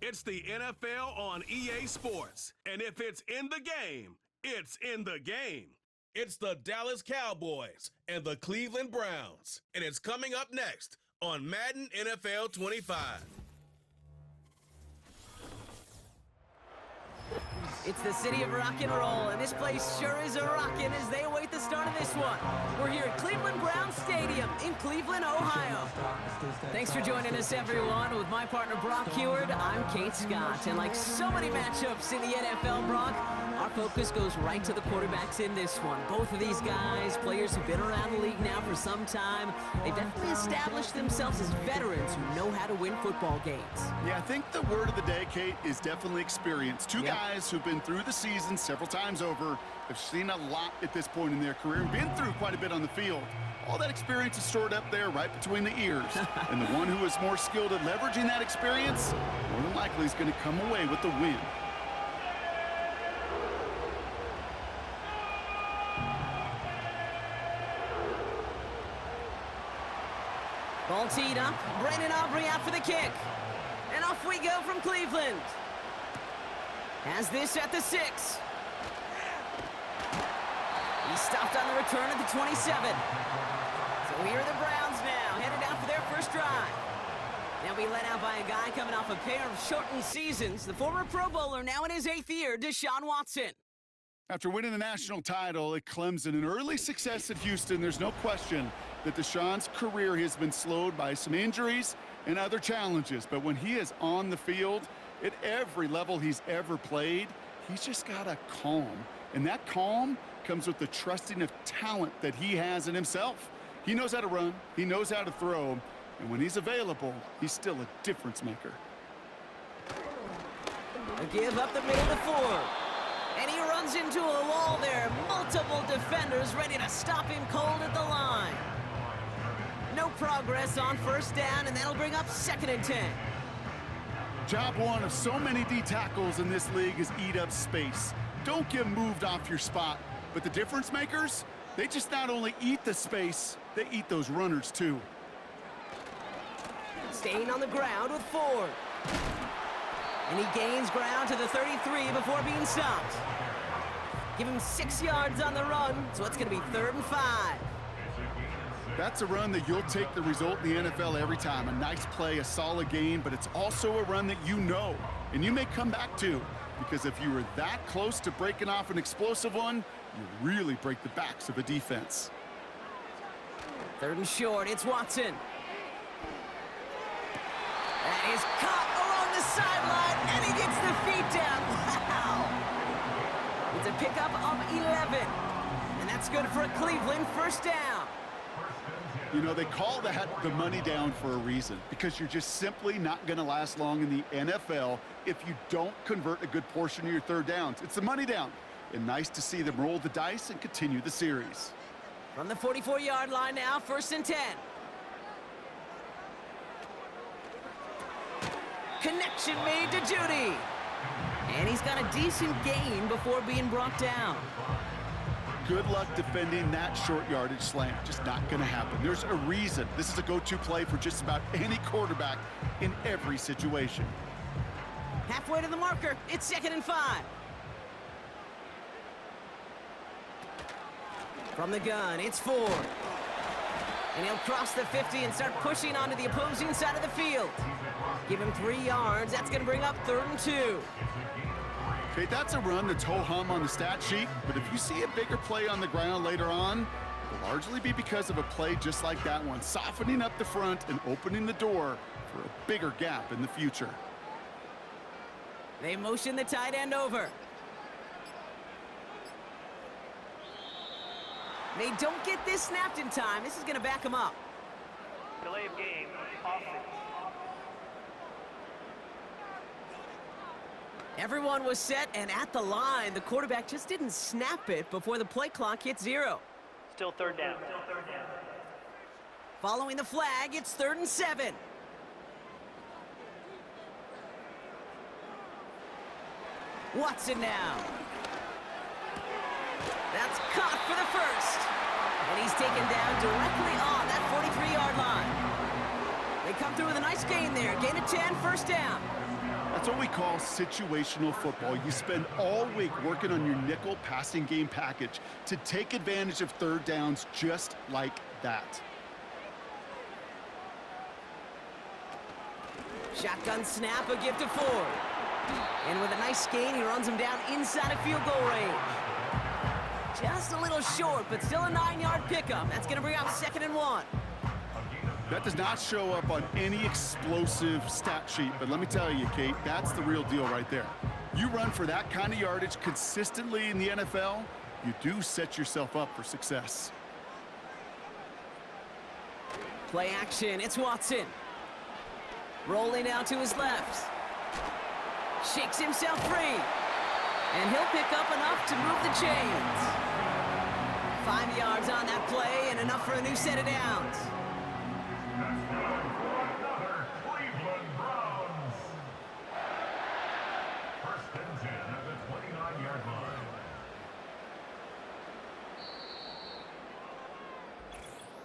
It's the NFL on EA Sports. And if it's in the game, it's in the game. It's the Dallas Cowboys and the Cleveland Browns. And it's coming up next on Madden NFL 25. It's the city of rock and roll, and this place sure is a-rockin' as they await the start of this one. We're here at Cleveland Browns Stadium in Cleveland, Ohio. Thanks for joining us, everyone. With my partner, Brock Heward, I'm Kate Scott. And like so many matchups in the NFL, Brock, our focus goes right to the quarterbacks in this one. Both of these guys, players who've been around the league now for some time, they've definitely established themselves as veterans who know how to win football games. Yeah, I think the word of the day, Kate, is definitely experience. Two guys who've been through the season several times over, have seen a lot at this point in their career, and been through quite a bit on the field. All that experience is stored up there right between the ears. And the one who is more skilled at leveraging that experience, more than likely is going to come away with the win. Ball teed up, Brandon Aubrey out for the kick. And off we go from Cleveland. Has this at the 6. He's stopped on the return at the 27. So here are the Browns now, headed out for their first drive. They'll be led out by a guy coming off a pair of shortened seasons. The former Pro Bowler, now in his 8th year, Deshaun Watson. After winning the national title at Clemson and early success at Houston, there's no question that Deshaun's career has been slowed by some injuries and other challenges. But when he is on the field, at every level he's ever played, he's just got a calm. And that calm comes with the trusting of talent that he has in himself. He knows how to run, he knows how to throw, and when he's available, he's still a difference maker. A give up the middle to Ford. And he runs into a wall there. Multiple defenders ready to stop him cold at the line. No progress on first down, and that'll bring up 2nd and 10. Job one of so many D tackles in this league is eat up space. Don't get moved off your spot. But the difference makers, they just not only eat the space, they eat those runners too. Staying on the ground with Ford. And he gains ground to the 33 before being stopped. Give him 6 yards on the run, so it's going to be 3rd and 5. That's a run that you'll take the result in the NFL every time. A nice play, a solid game, but it's also a run that you know, and you may come back to, because if you were that close to breaking off an explosive one, you really break the backs of a defense. 3rd and short, it's Watson. That is caught along the sideline, and he gets the feet down. Wow! It's a pickup of 11, and that's good for a Cleveland first down. You know, they call that the money down for a reason, because you're just simply not going to last long in the NFL if you don't convert a good portion of your 3rd downs. It's the money down, and nice to see them roll the dice and continue the series. From the 44-yard line now, 1st and 10. Connection made to Judy. And he's got a decent gain before being brought down. Good luck defending that short yardage slant. Just not going to happen. There's a reason. This is a go-to play for just about any quarterback in every situation. Halfway to the marker, it's 2nd and 5. From the gun, it's Ford. And he'll cross the 50 and start pushing onto the opposing side of the field. Give him 3 yards. That's going to bring up 3rd and 2. Okay, that's a run that's ho-hum on the stat sheet, but if you see a bigger play on the ground later on, it'll largely be because of a play just like that one, softening up the front and opening the door for a bigger gap in the future. They motion the tight end over. They don't get this snapped in time. This is going to back them up. Delay of game, offense. Everyone was set and at the line. The quarterback just didn't snap it before the play clock hit 0. Still 3rd down. Following the flag, it's 3rd and 7. Watson now. That's caught for the 1st. And he's taken down directly on that 43-yard line. They come through with a nice gain there. Gain of 10, 1st down. That's That's what we call situational football. You spend all week working on your nickel passing game package to take advantage of third downs just like that. Shotgun snap, a give to Ford. And with a nice gain, he runs him down inside of field goal range. Just a little short, but still a 9-yard pickup. That's going to bring up 2nd and 1. That does not show up on any explosive stat sheet, but let me tell you, Kate, that's the real deal right there. You run for that kind of yardage consistently in the NFL, you do set yourself up for success. Play action, it's Watson. Rolling out to his left. Shakes himself free. And he'll pick up enough to move the chains. 5 yards on that play and enough for a new set of downs.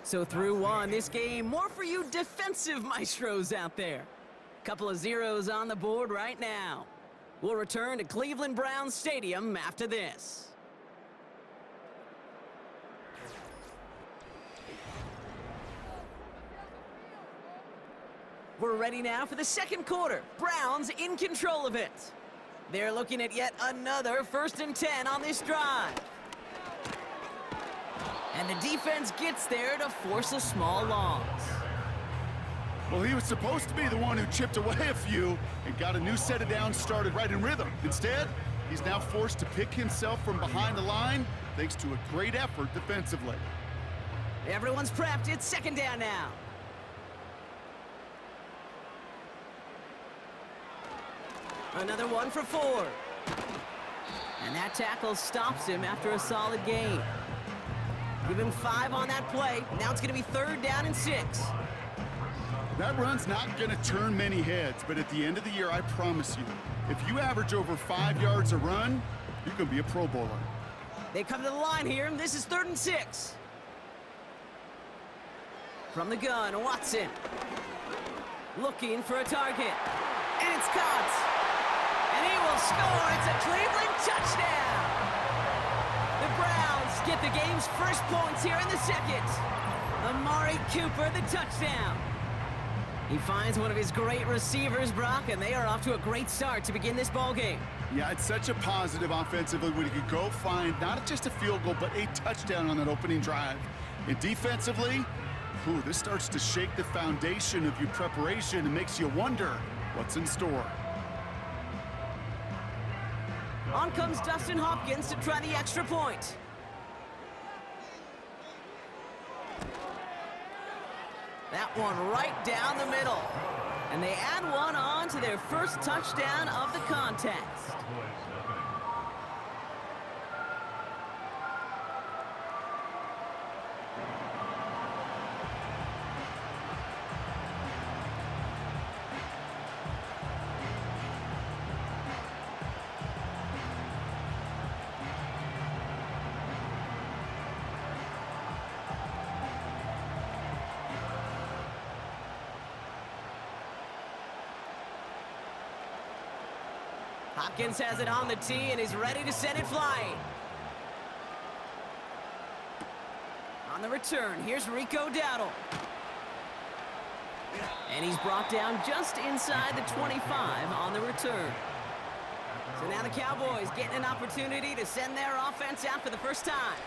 So through one, this game, more for you defensive maestros out there. Couple of zeros on the board right now. We'll return to Cleveland Browns Stadium after this. We're ready now for the second quarter. Browns in control of it. They're looking at yet another 1st and 10 on this drive. And the defense gets there to force a small loss. Well, he was supposed to be the one who chipped away a few and got a new set of downs started right in rhythm. Instead, he's now forced to pick himself from behind the line thanks to a great effort defensively. Everyone's prepped. It's 2nd down now. Another one for Ford. And that tackle stops him after a solid gain. Give him 5 on that play. Now it's going to be 3rd down and 6. That run's not going to turn many heads, but at the end of the year, I promise you, if you average over 5 yards a run, you can be a Pro Bowler. They come to the line here, and this is 3rd and 6. From the gun, Watson. Looking for a target. And it's caught. And he will score. It's a Cleveland touchdown. The Browns get the game's first points here in the second. Amari Cooper, the touchdown. He finds one of his great receivers, Brock, and they are off to a great start to begin this ball game. Yeah, it's such a positive offensively when he could go find not just a field goal, but a touchdown on that opening drive. And defensively, this starts to shake the foundation of your preparation and makes you wonder what's in store. On comes Dustin Hopkins to try the extra point. That one right down the middle. And they add one on to their first touchdown of the contest. Hopkins has it on the tee and is ready to send it flying. On the return, here's Rico Dowdle. And he's brought down just inside the 25 on the return. So now the Cowboys getting an opportunity to send their offense out for the first time.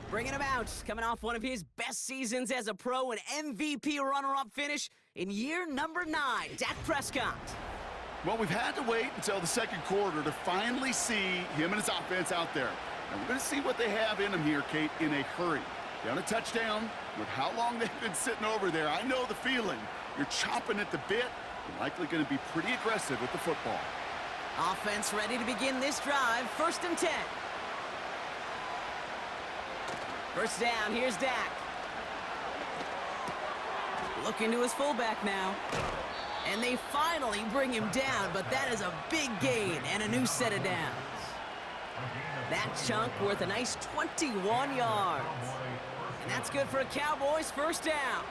Bringing him out, coming off one of his best seasons as a pro, an MVP runner-up finish in year number 9, Dak Prescott. Well, we've had to wait until the second quarter to finally see him and his offense out there. And we're going to see what they have in them here, Kate, in a hurry. Down a touchdown, with how long they've been sitting over there, I know the feeling. You're chomping at the bit. You're likely going to be pretty aggressive with the football. Offense ready to begin this drive. 1st and 10. First down, here's Dak. Looking to his fullback now. And they finally bring him down, but that is a big gain and a new set of downs. That chunk worth a nice 21 yards. And that's good for a Cowboys first down.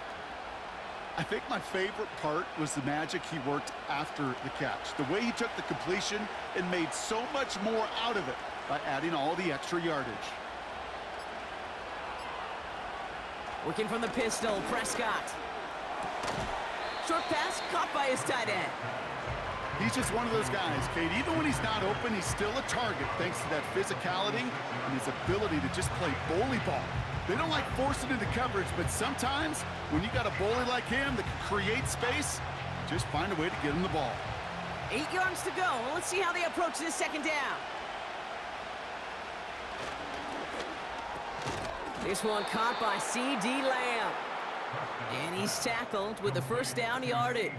I think my favorite part was the magic he worked after the catch. The way he took the completion and made so much more out of it by adding all the extra yardage. Working from the pistol, Prescott. Short pass caught by his tight end. He's just one of those guys, Kate. Even when he's not open, he's still a target thanks to that physicality and his ability to just play bully ball. They don't like forcing into coverage, but sometimes when you got a bully like him that can create space, just find a way to get him the ball. 8 yards to go. Let's see how they approach this second down. This one caught by C.D. Lamb. And he's tackled with the first down yardage.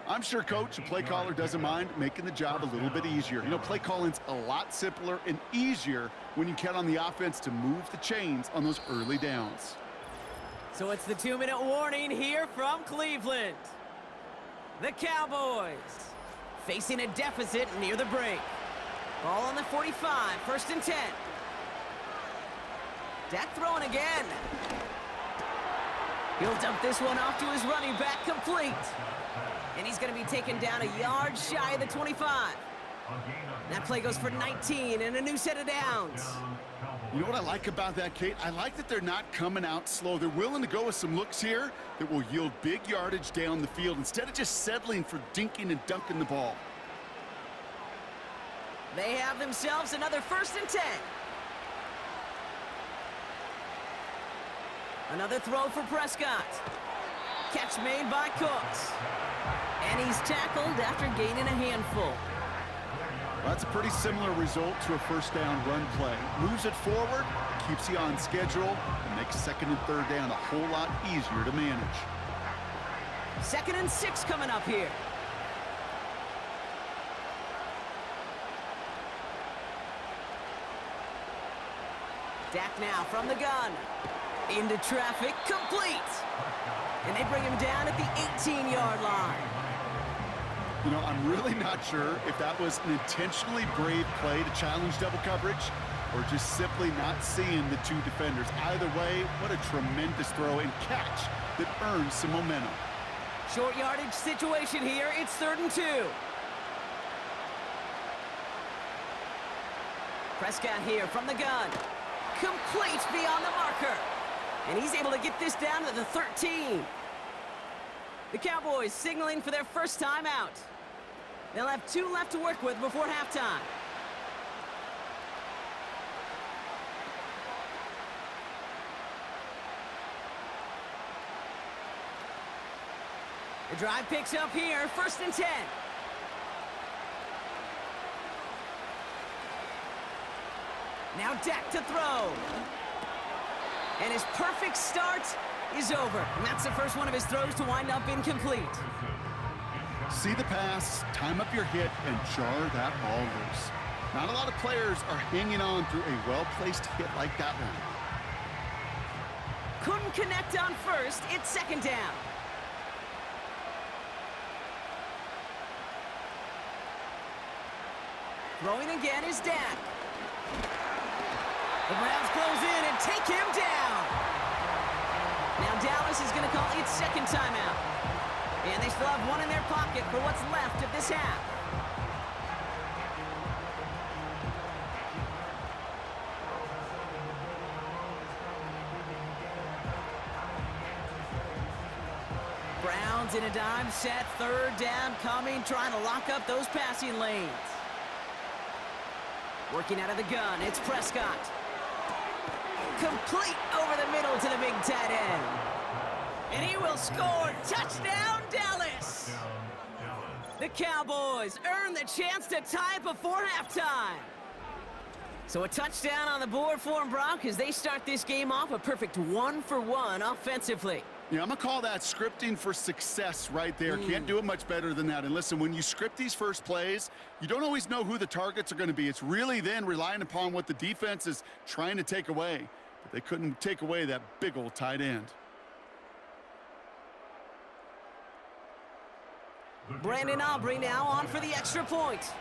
I'm sure coach, a play caller, doesn't mind making the job a little bit easier. You know, play calling's a lot simpler and easier when you count on the offense to move the chains on those early downs. So it's the 2-minute warning here from Cleveland. The Cowboys facing a deficit near the break. Ball on the 45, 1st and 10. Dak throwing again. He'll dump this one off to his running back, complete. And he's going to be taken down a yard shy of the 25. That play goes for 19 and a new set of downs. You know what I like about that, Kate? I like that they're not coming out slow. They're willing to go with some looks here that will yield big yardage down the field instead of just settling for dinking and dunking the ball. They have themselves another 1st and 10. Another throw for Prescott. Catch made by Cooks. And he's tackled after gaining a handful. Well, that's a pretty similar result to a first down run play. Moves it forward, keeps you on schedule, and makes 2nd and 3rd down a whole lot easier to manage. 2nd and 6 coming up here. Dak now from the gun. Into traffic, complete. And they bring him down at the 18-yard line. You know, I'm really not sure if that was an intentionally brave play to challenge double coverage or just simply not seeing the two defenders. Either way, what a tremendous throw and catch that earns some momentum. Short yardage situation here. It's 3rd and 2. Prescott here from the gun. Complete beyond the marker. And he's able to get this down to the 13. The Cowboys signaling for their first time out. They'll have 2 left to work with before halftime. The drive picks up here, 1st and 10. Now Dak to throw. And his perfect start is over. And that's the first one of his throws to wind up incomplete. See the pass, time up your hit, and jar that ball loose. Not a lot of players are hanging on through a well-placed hit like that one. Couldn't connect on 1st. It's 2nd down. Throwing again is Dak. The Browns close in and take him down. Now Dallas is going to call its 2nd timeout. And they still have 1 in their pocket for what's left of this half. Browns in a dime set, 3rd down coming, trying to lock up those passing lanes. Working out of the gun, it's Prescott. Complete over the middle to the big tight end. And he will score. Touchdown, Dallas. The Cowboys earn the chance to tie before halftime. So a touchdown on the board for them, Brock, as they start this game off a perfect 1-for-1 offensively. Yeah, I'm going to call that scripting for success right there. Can't do it much better than that. And listen, when you script these first plays, you don't always know who the targets are going to be. It's really then relying upon what the defense is trying to take away. But they couldn't take away that big old tight end. Brandon Aubrey now on for the extra point.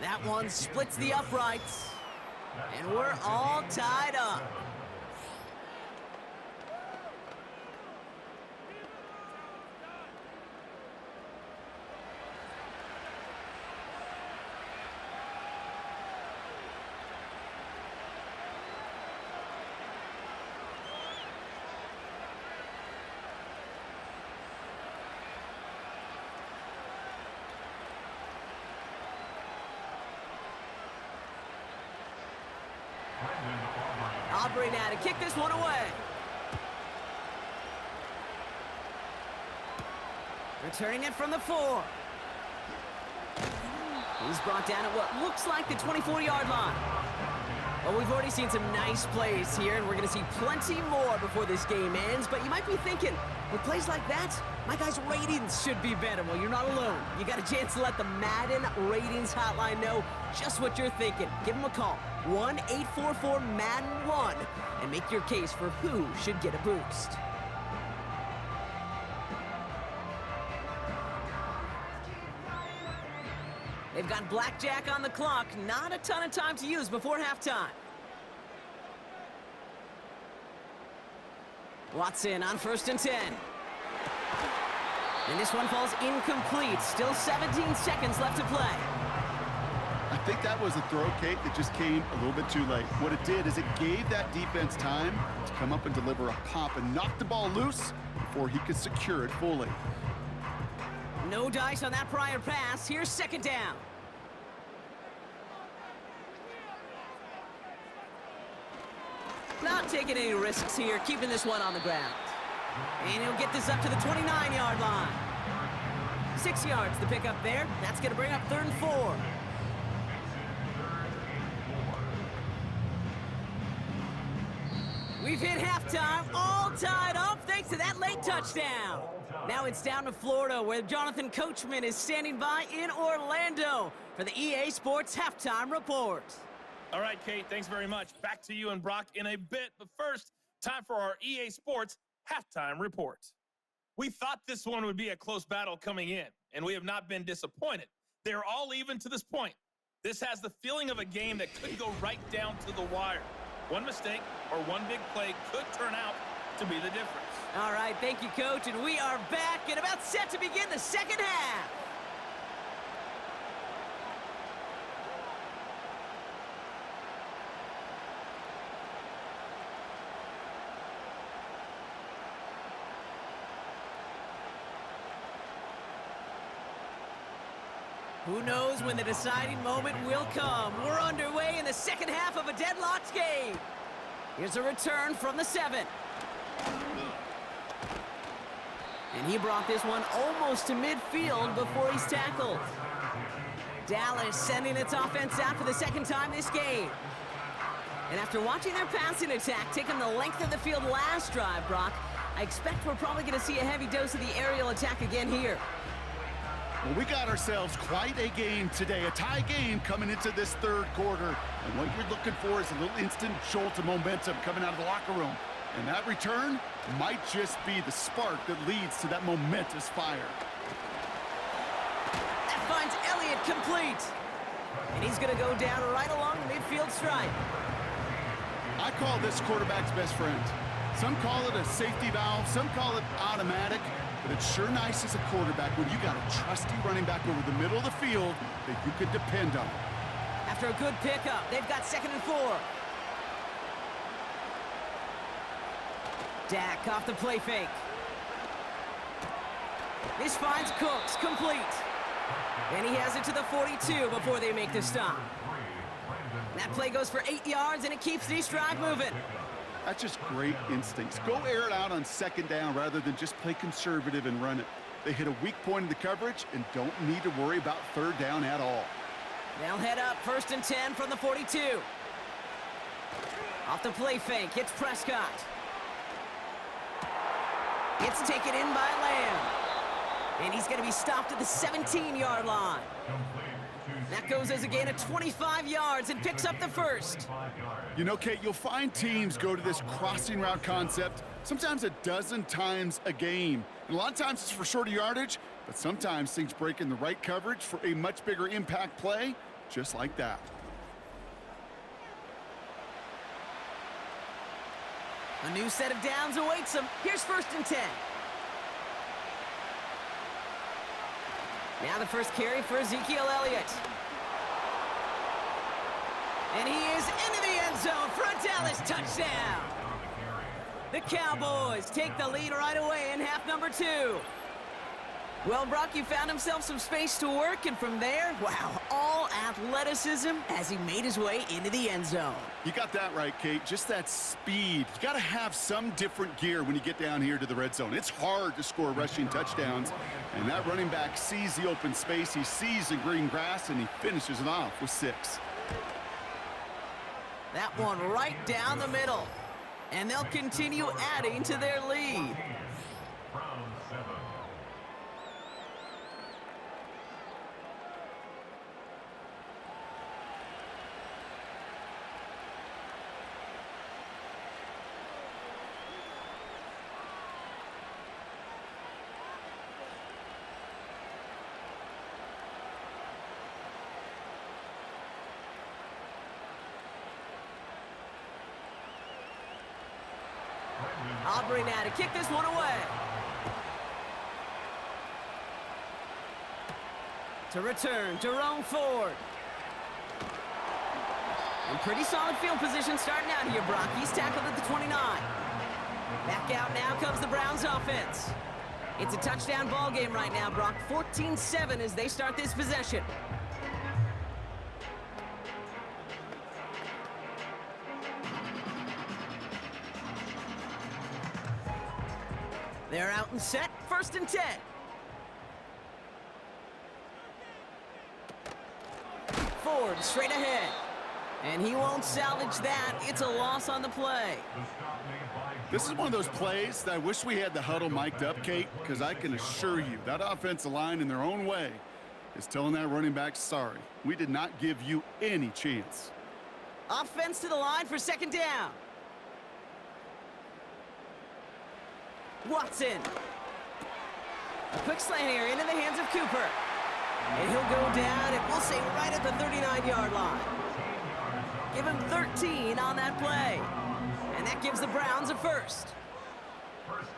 That one splits the uprights. And we're all tied up. Aubrey now to kick this one away. Returning it from the 4. He's brought down at what looks like the 24-yard line. Well, we've already seen some nice plays here, and we're going to see plenty more before this game ends. But you might be thinking, with plays like that, my guys' ratings should be better. Well, you're not alone. You got a chance to let the Madden ratings hotline know just what you're thinking. Give them a call, 1-844-MADDEN-1, and make your case for who should get a boost. They've got blackjack on the clock. Not a ton of time to use before halftime. Watson on 1st and 10. And this one falls incomplete. Still 17 seconds left to play. I think that was a throw, Kate, that just came a little bit too late. What it did is it gave that defense time to come up and deliver a pop and knock the ball loose before he could secure it fully. No dice on that prior pass. Here's 2nd down. Not taking any risks here, keeping this one on the ground. And he'll get this up to the 29-yard line. 6 yards the pick up there. That's going to bring up 3rd and 4. We've hit halftime, all tied up thanks to that late touchdown. Now it's down to Florida, where Jonathan Coachman is standing by in Orlando for the EA Sports Halftime Report. All right, Kate, thanks very much. Back to you and Brock in a bit. But first, time for our EA Sports Halftime Report. We thought this one would be a close battle coming in, and we have not been disappointed. They're all even to this point. This has the feeling of a game that could go right down to the wire. One mistake or one big play could turn out to be the difference. All right, thank you, Coach, and we are back and about set to begin the second half. Who knows when the deciding moment will come? We're underway in the second half of a deadlocked game. Here's a return from the 7. And he brought this one almost to midfield before he's tackled. Dallas sending its offense out for the 2nd time this game. And after watching their passing attack take them the length of the field last drive, Brock, I expect we're probably going to see a heavy dose of the aerial attack again here. Well, we got ourselves quite a game today, a tie game coming into this 3rd quarter. And what you're looking for is a little instant jolt of momentum coming out of the locker room. And that return might just be the spark that leads to that momentous fire. That finds Elliott complete. And he's going to go down right along the midfield stripe. I call this quarterback's best friend. Some call it a safety valve, some call it automatic. But it's sure nice as a quarterback when you got a trusty running back over the middle of the field that you could depend on. After a good pickup, they've got 2nd and 4. Dak off the play fake. This finds Cooks complete. And he has it to the 42 before they make the stop. That play goes for 8 yards, and it keeps this drive moving. That's just great instincts. Go air it out on 2nd down rather than just play conservative and run it. They hit a weak point in the coverage and don't need to worry about 3rd down at all. They'll head up 1st and 10 from the 42. Off the play fake, it's Prescott. It's taken in by Lamb. And he's going to be stopped at the 17-yard line. That goes as a gain of 25 yards and picks up the 1st. You know, Kate, you'll find teams go to this crossing route concept sometimes a dozen times a game. And a lot of times it's for shorter yardage, but sometimes things break in the right coverage for a much bigger impact play, just like that. A new set of downs awaits them. Here's 1st and 10. Now the first carry for Ezekiel Elliott. And he is into the end zone for a Dallas touchdown. The Cowboys take the lead right away in half number 2. Well, Brock, he found himself some space to work, and from there, wow, all athleticism as he made his way into the end zone. You got that right, Kate. Just that speed. You got to have some different gear when you get down here to the red zone. It's hard to score rushing touchdowns, and that running back sees the open space, he sees the green grass, and he finishes it off with 6. That one right down the middle, and they'll continue adding to their lead. Aubrey now to kick this one away. To return, Jerome Ford. And pretty solid field position starting out here, Brock. He's tackled at the 29. Back out now comes the Browns offense. It's a touchdown ball game right now, Brock. 14-7 as they start this possession. They're out and set. 1st and 10. Ford straight ahead. And he won't salvage that. It's a loss on the play. This is one of those plays that I wish we had the huddle mic'd up, Kate, because I can assure you that offensive line in their own way is telling that running back, sorry, we did not give you any chance. Offense to the line for 2nd down. Watson. A quick slant here into the hands of Cooper. And he'll go down, and we'll say right at the 39-yard line. Give him 13 on that play. And that gives the Browns a 1st.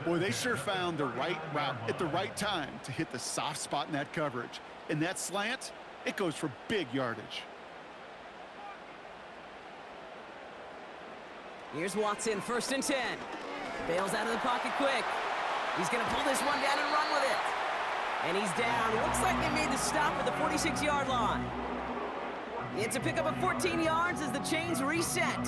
Boy, they sure found the right route at the right time to hit the soft spot in that coverage. And that slant, it goes for big yardage. Here's Watson, 1st and 10. Bails out of the pocket quick. He's going to pull this one down and run with it. And he's down. Looks like they made the stop at the 46-yard line. It's a pickup of 14 yards as the chains reset.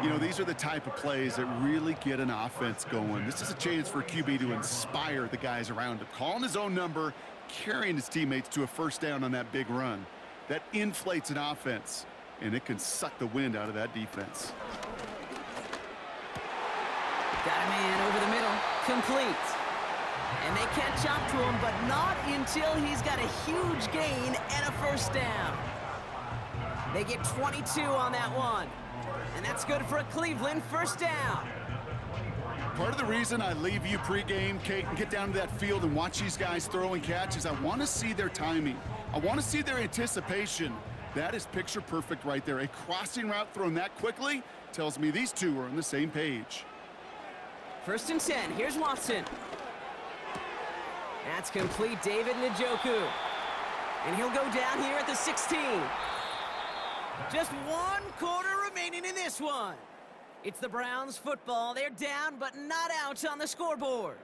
You know, these are the type of plays that really get an offense going. This is a chance for a QB to inspire the guys around him. Calling his own number, carrying his teammates to a 1st down on that big run. That inflates an offense, and it can suck the wind out of that defense. Got a man over the middle, complete. And they catch up to him, but not until he's got a huge gain and a 1st down. They get 22 on that one. And that's good for a Cleveland 1st down. Part of the reason I leave you pregame, Kate, and get down to that field and watch these guys throw and catch is I want to see their timing. I want to see their anticipation. That is picture perfect right there. A crossing route thrown that quickly tells me these two are on the same page. 1st and 10. Here's Watson. That's complete, David Njoku. And he'll go down here at the 16. Just 1 quarter remaining in this one. It's the Browns football. They're down, but not out on the scoreboard.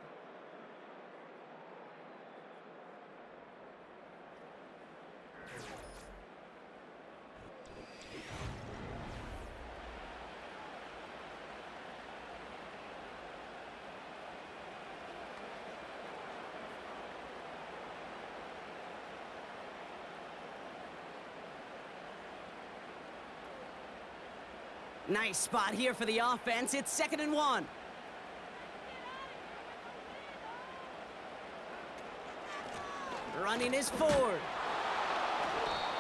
Nice spot here for the offense. It's 2nd and 1. Running is Ford.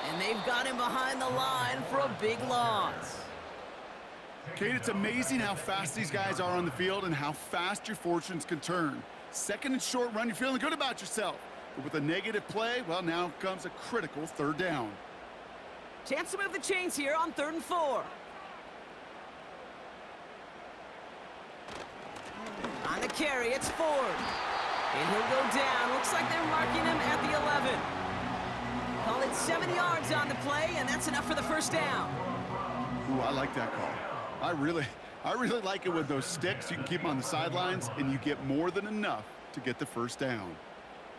And they've got him behind the line for a big loss. Kate, it's amazing how fast these guys are on the field and how fast your fortunes can turn. 2nd and short run, you're feeling good about yourself. But with a negative play, well, now comes a critical 3rd down. Chance to move the chains here on 3rd and 4. carry. It's Ford. And he'll go down. Looks like they're marking him at the 11. Call it 7 yards on the play, and that's enough for the first down. Ooh, I like that call. I really like it with those sticks. You can keep them on the sidelines, and you get more than enough to get the first down.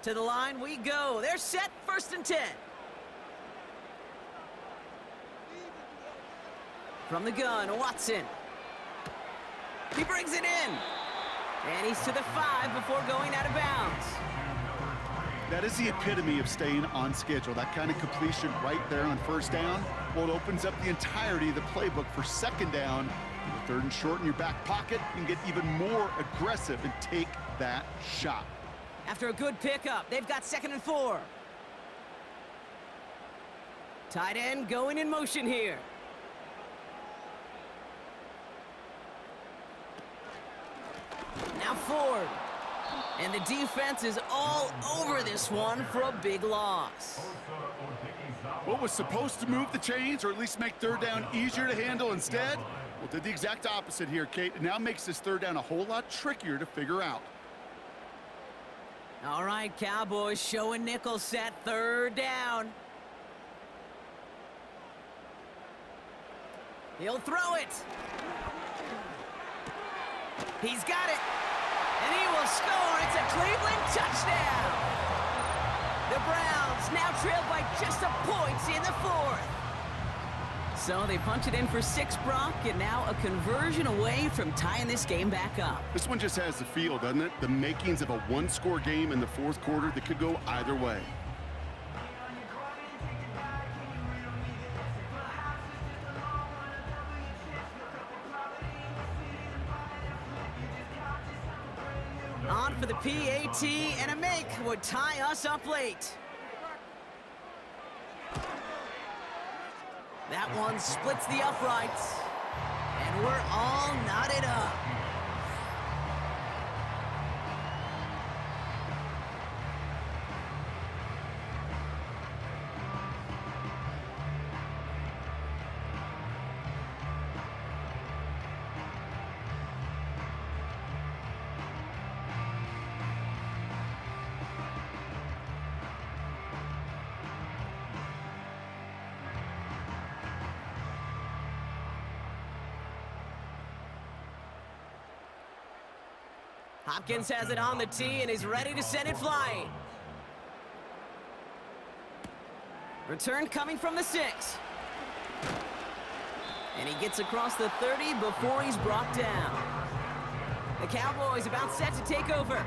To the line we go. They're set, 1st and 10. From the gun, Watson. He brings it in. And he's to the 5 before going out of bounds. That is the epitome of staying on schedule. That kind of completion right there on first down. Well, it opens up the entirety of the playbook for second down. With 3rd and short in your back pocket, you can get even more aggressive and take that shot. After a good pickup, they've got 2nd and 4. Tight end going in motion here. Now Ford. And the defense is all over this one for a big loss. What was supposed to move the chains, or at least make 3rd down easier to handle instead? Well, did the exact opposite here, Kate. It now makes this 3rd down a whole lot trickier to figure out. All right, Cowboys showing nickel set, 3rd down. He'll throw it. He's got it. And he will score. It's a Cleveland touchdown. The Browns now trail by just a point in the 4th. So they punch it in for 6, Brock, and now a conversion away from tying this game back up. This one just has the feel, doesn't it? The makings of a 1-score game in the 4th quarter that could go either way. On for the PAT, and a make would tie us up late. That one splits the uprights, and we're all knotted up. Hopkins has it on the tee and is ready to send it flying. Return coming from the 6. And he gets across the 30 before he's brought down. The Cowboys about set to take over.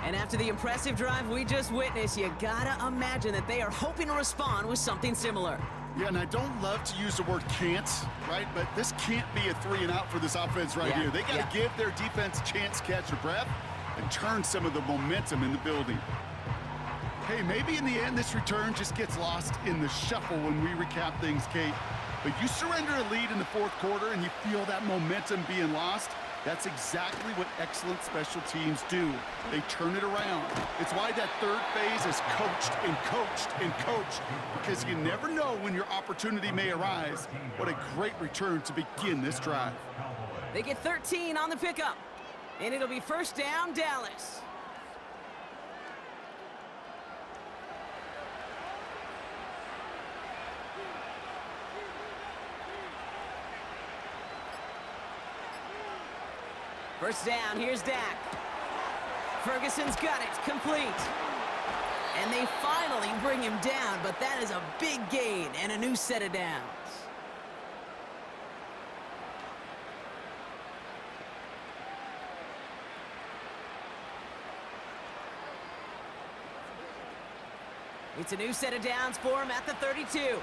And after the impressive drive we just witnessed, you gotta imagine that they are hoping to respond with something similar. Yeah, and I don't love to use the word can't, right? But this can't be a 3 and out for this offense right here. They got to give their defense a chance to catch their breath and turn some of the momentum in the building. Hey, maybe in the end this return just gets lost in the shuffle when we recap things, Kate. But you surrender a lead in the 4th quarter and you feel that momentum being lost. That's exactly what excellent special teams do. They turn it around. It's why that 3rd phase is coached and coached and coached, because you never know when your opportunity may arise. What a great return to begin this drive. They get 13 on the pickup, and it'll be 1st down, Dallas. First down, here's Dak. Ferguson's got it, complete. And they finally bring him down, but that is a big gain and a new set of downs. It's a new set of downs for him at the 32.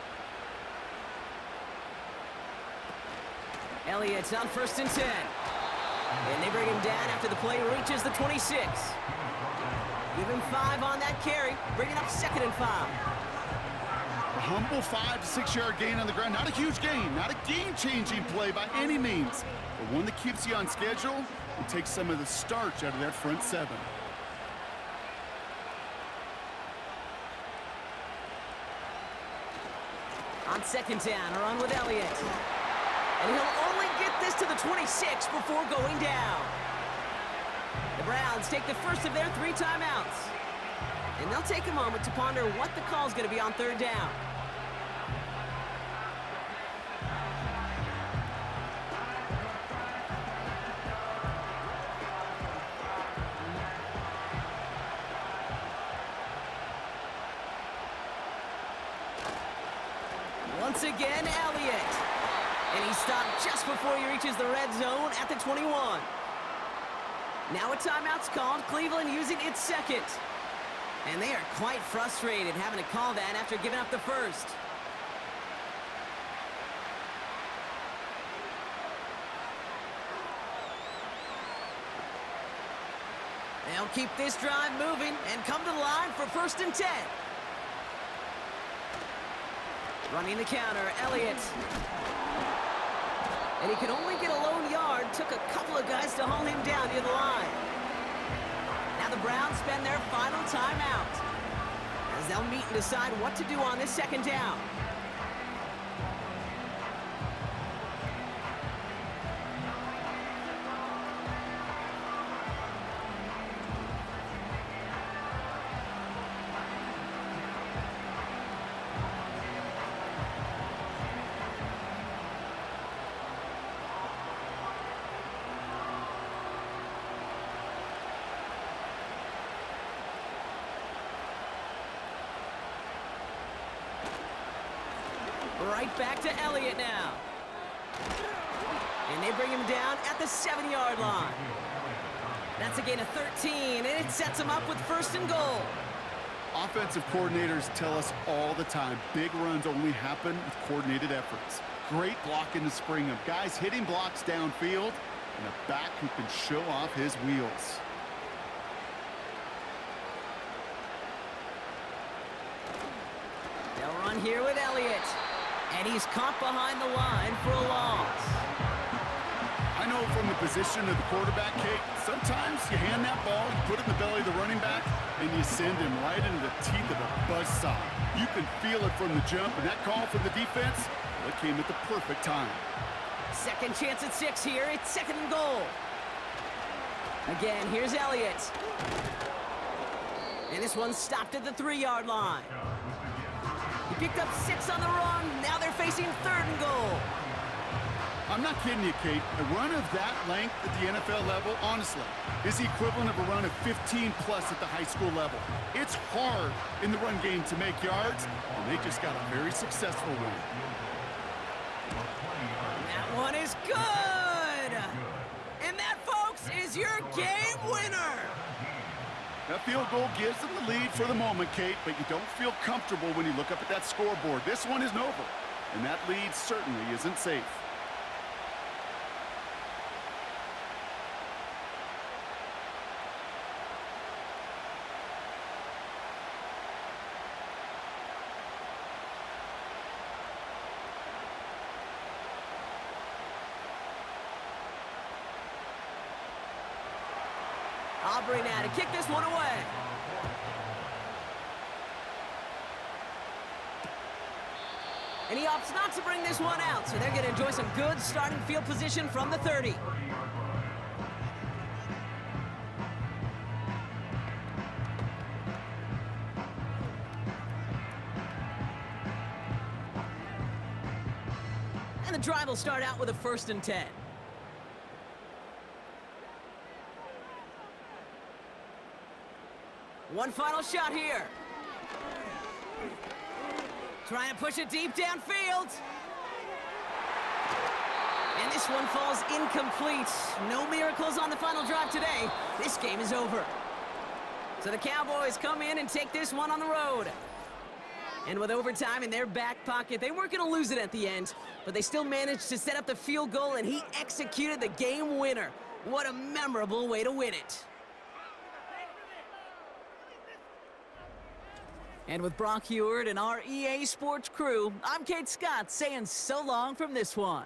Elliott's on 1st and 10. And they bring him down after the play reaches the 26. Give him 5 on that carry, bringing up 2nd and 5. A humble 5 to 6 yard gain on the ground. Not a huge gain, not a game-changing play by any means, but one that keeps you on schedule and takes some of the starch out of that front 7. On 2nd down, a run with Elliott. And he'll only get this to the 26 before going down. The Browns take the first of their 3 timeouts. And they'll take a moment to ponder what the call is going to be on 3rd down. Once again, Elliott. And he's stopped just before he reaches the red zone at the 21. Now a timeout's called, Cleveland using its second. And they are quite frustrated having to call that after giving up the first. They'll keep this drive moving and come to the line for 1st and 10. Running the counter, Elliott. And he could only get a lone yard. Took a couple of guys to haul him down near the line. Now the Browns spend their final timeout as they'll meet and decide what to do on this 2nd down. Right back to Elliott now. And they bring him down at the 7-yard line. That's a gain of 13, and it sets him up with 1st and goal. Offensive coordinators tell us all the time, big runs only happen with coordinated efforts. Great block in the spring of guys hitting blocks downfield and a back who can show off his wheels. They'll run here with Elliott. And he's caught behind the line for a loss. I know from the position of the quarterback, Kate, sometimes you hand that ball, you put it in the belly of the running back, and you send him right into the teeth of a buzzsaw. You can feel it from the jump, and that call from the defense, well, it came at the perfect time. Second chance at 6 here. It's 2nd and goal. Again, here's Elliott. And this one's stopped at the 3-yard line. He picked up 6 on the run. Now they're facing 3rd and goal. I'm not kidding you, Kate. A run of that length at the NFL level, honestly, is the equivalent of a run of 15-plus at the high school level. It's hard in the run game to make yards, and they just got a very successful one. That one is good. And that, folks, is your game winner. That field goal gives them the lead for the moment, Kate, but you don't feel comfortable when you look up at that scoreboard. This one isn't over, and that lead certainly isn't safe. Aubrey now to kick this one away. And he opts not to bring this one out, so they're going to enjoy some good starting field position from the 30. And the drive will start out with a 1st and 10. One final shot here. Trying to push it deep downfield. And this one falls incomplete. No miracles on the final drive today. This game is over. So the Cowboys come in and take this one on the road. And with overtime in their back pocket, they weren't going to lose it at the end, but they still managed to set up the field goal, and he executed the game winner. What a memorable way to win it. And with Brock Heward and our EA Sports crew, I'm Kate Scott saying so long from this one.